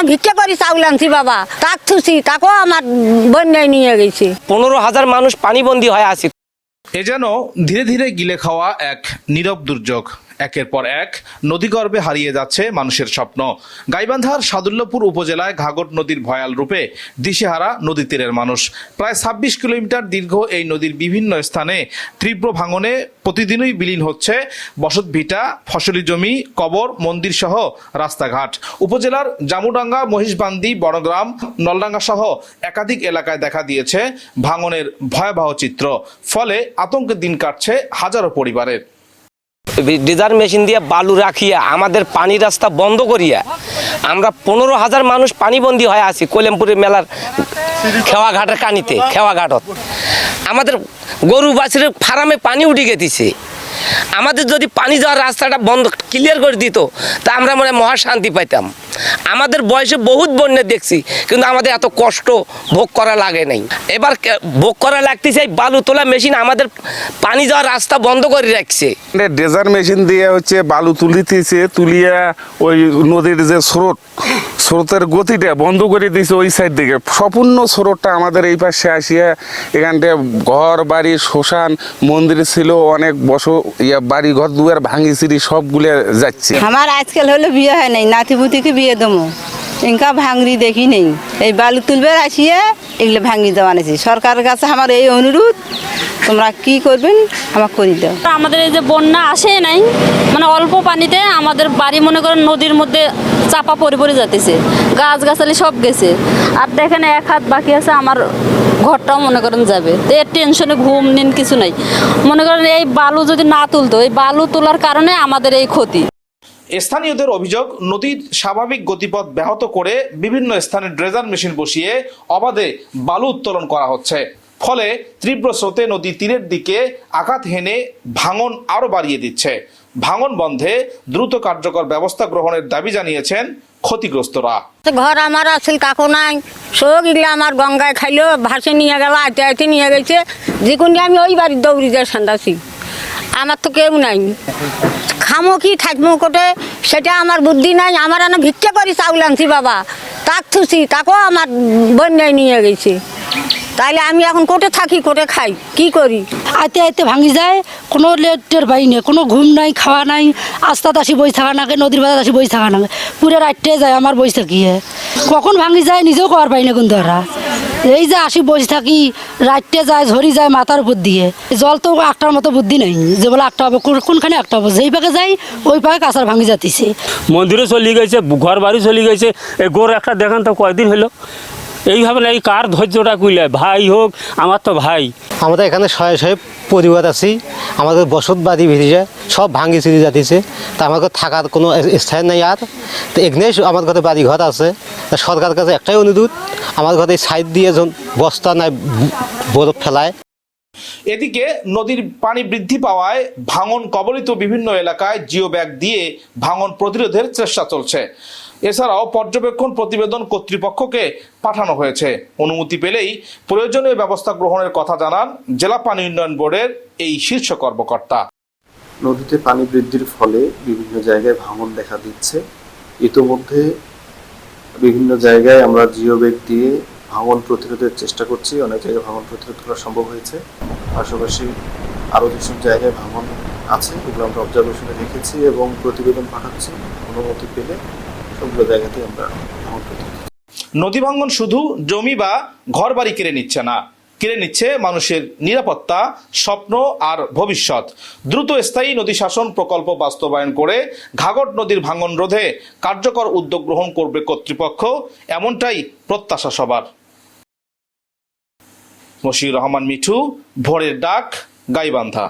ভিক্ষা করি চাউল আনছি বাবা, তাক থুছি, তাকেও আমার বন্যায় নিয়ে গেছে। 15,000 মানুষ পানিবন্দী হয়ে আছে। এ যেন ধীরে ধীরে গিলে খাওয়া এক নীরব দুর্যোগ। একের পর এক নদীগর্ভে হারিয়ে যাচ্ছে মানুষের স্বপ্ন। গাইবান্ধার সাদুল্যপুর উপজেলায় ঘাঘট নদীর ভয়াল রূপে দিশেহারা নদী তীরের মানুষ। প্রায় 26 কিলোমিটার দীর্ঘ এই নদীর বিভিন্ন স্থানে তীব্র ভাঙনে প্রতিদিনই বিলীন হচ্ছে বসতভিটা, ফসলি জমি, কবর, মন্দির সহ রাস্তাঘাট। উপজেলার জামুডাঙ্গা, মহিষবান্দি, বড়গ্রাম, নলডাঙ্গা সহ একাধিক এলাকায় দেখা দিয়েছে ভাঙনের ভয়াবহ চিত্র। ফলে আতঙ্কে দিন কাটছে হাজারো পরিবারের। ডিজার মেশিন দিয়ে বালু রাখিয়া আমাদের পানি রাস্তা বন্ধ করিয়া আমরা 15,000 মানুষ পানিবন্দী হয়ে আছি কলেমপুরের মেলার খেওয়াঘাটের কানিতে। খেওয়াঘাটত আমাদের গরু বাছুরের ফার্মে পানি উঠে গেছে। আমাদের যদি পানি যাওয়ার রাস্তাটা বন্ধ ক্লিয়ার করে দিত তা আমরা মনে মহা শান্তি পাইতাম। আমাদের বয়সে বহুত বন্যা দেখছি, কিন্তু আমাদের এত কষ্ট ভোগ করা লাগে নাই। এবার ভোগ করা লাগতেছে এই বালু তোলা মেশিন আমাদের পানি যাওয়ার রাস্তা বন্ধ করে রাখছে। ড্রেজার মেশিন দিয়ে বালু তুলিতেছে, তুলিয়া ওই নদীর যে স্রোতের গতিটা বন্ধ করে দিয়েছে ওই সাইড দিকে। সম্পূর্ণ স্রোতটা আমাদের এই পাশে আসিয়া এখানটা ঘর বাড়ি, শ্মশান, মন্দির ছিল অনেক বাড়ি ঘর দুয়ার ভাঙিছিরি সবগুলো যাচ্ছে। আমার আজকাল হলো বিয়ে হয় নাই, নাতিপুতিকে বিয়ে দেবো, ইনকা ভাঙড়ি দেখি নেই। এই বালু তুলবে আসিয়ে এগুলো ভাঙি দেওয়া নিয়েছি। সরকারের কাছে আমার এই অনুরোধ, তোমরা কি করবেন আমার করে দাও। আমাদের এই যে বন্যা আসে নাই, মানে অল্প পানিতে আমাদের বাড়ি মনে করেন নদীর মধ্যে চাপা পড়ে যাতেছে, গাছ গাছালি সব গেছে। আর দেখেন এক হাত বাকি আছে, আমার ঘরটাও মনে করেন যাবে। তো এর টেনশনে ঘুম নিন কিছু নাই। মনে করেন এই বালু যদি না তুলতো, এই বালু তোলার কারণে আমাদের এই ক্ষতি। স্থানীয়দের অভিযোগ, নদীর স্বাভাবিক গতিপথ ব্যাহত করে বিভিন্ন স্থানে ড্রেজার মেশিন বসিয়ে অবাধে বালু উত্তোলন করা হচ্ছে। ফলে তীব্র স্রোতে নদী তীরের দিকে আঘাত হেনে ভাঙন আরো বাড়িয়ে দিচ্ছে। ভাঙন বন্ধে দ্রুত কার্যকর ব্যবস্থা গ্রহণের দাবি জানিয়েছেন ক্ষতিগ্রস্তরা। ঘর আমার আসল কাকু নাই, সব এগুলো আমার গঙ্গায় খাইলো, ভাসে নিয়ে গেল, আইতে আইতে নিয়ে গেছে। যে কোনো আমি ওই বাড়ির দৌড়ি যায় সান্দাছি, আমার তো কেউ নাই। খামো কি থাকবো কোটে সেটা আমার বুদ্ধি নাই। আমার ভিক্ষা করি চাউল আনছি বাবা, তাক থুছি, তাকেও আমার বন্যায় নিয়ে গেছে। তাইলে আমি এখন কোটে থাকি, কোটে খাই, কি করি? আইতে আইতে ভাঙি যায়, কোনো লেটের বাই নেই, কোনো ঘুম নাই, খাওয়া নাই। আস্তাত আসি বই থাকা নাগে, নদীর বাজার আসি বই থাকা নাগে, পুরো রাতটে যায় আমার বই থাকিয়ে। কখন ভাঙি যায় নিজেও কর পাই না, কিন্তু ওরা এই যে আসি বসে থাকি, রাতটে যায়, ঝরি যায় মাথার উপর দিয়ে। জল তো একটার মতো বুদ্ধি নেই যে বলে একটা হবে, কোনখানে একটা হবে। যেই পাকে যাই ওই পাকে কাঁচার ভাঙি যাতিছে। মন্দিরে চলে গেছে, ঘর বাড়ি চলে গেছে। এই গোর একটা দেখেন তো কয়দিন হলো। এইভাবে না, এই কার ধৈর্যটা কুইলে, ভাই হোক আমার তো ভাই। আমাদের এখানে শয়ে শয়ে পরিবার আছি, আমাদের বসত বাড়ি ভিজে সব ভাঙি চিড়ি যাতিছে। তা আমাদের থাকার কোনো স্থান নেই। আর তো এখানে আমার ঘরে বাড়ি ঘর আছে। সরকারের কাছে একটাই অনুরোধ, আমার ঘরে সাইড দিয়ে বস্তা নাই বরফ ফেলায়। এদিকে নদীর পানি বৃদ্ধি পাওয়ায় ভাঙন কবলিত বিভিন্ন এলাকায় জিও ব্যাগ দিয়ে ভাঙন প্রতিরোধের চেষ্টা চলছে। এছাড়াও পর্যবেক্ষণ প্রতিবেদন কর্তৃপক্ষকে পাঠানো হয়েছে। অনুমতি পেলেই প্রয়োজনীয় ব্যবস্থা গ্রহণের কথা জানান জেলা পানি উন্নয়ন বোর্ডের এই শীর্ষ কর্মকর্তা। নদীতে পানি বৃদ্ধির ফলে বিভিন্ন জায়গায় ভাঙন দেখা দিচ্ছে। ইতোমধ্যে বিভিন্ন জায়গায় আমরা জিও ব্যাগ দিয়ে ভাঙন প্রতিরোধের চেষ্টা করছি। অনেক জায়গায় ভাঙন প্রতিরোধ করা সম্ভব হয়েছে। পাশাপাশি আরও যেসব জায়গায় ভাঙন আছে এগুলো আমরা অবজারভেশনে রেখেছি এবং প্রতিবেদন পাঠাচ্ছি। অনুমতি পেলে সবগুলো জায়গাতে আমরা ভাঙন প্রতিরোধ। নদী ভাঙন শুধু জমি বা ঘর বাড়ি কেড়ে নিচ্ছে না, কেড়ে নিচ্ছে মানুষের নিরাপত্তা, স্বপ্ন আর ভবিষ্যৎ। দ্রুত স্থায়ী নদী শাসন প্রকল্প বাস্তবায়ন করে ঘাঘট নদীর ভাঙন রোধে কার্যকর উদ্যোগ গ্রহণ করবে কর্তৃপক্ষ, এমনটাই প্রত্যাশা সবার। মশিউর রহমান মিঠু, ভোরের ডাক, গাইবান্ধা।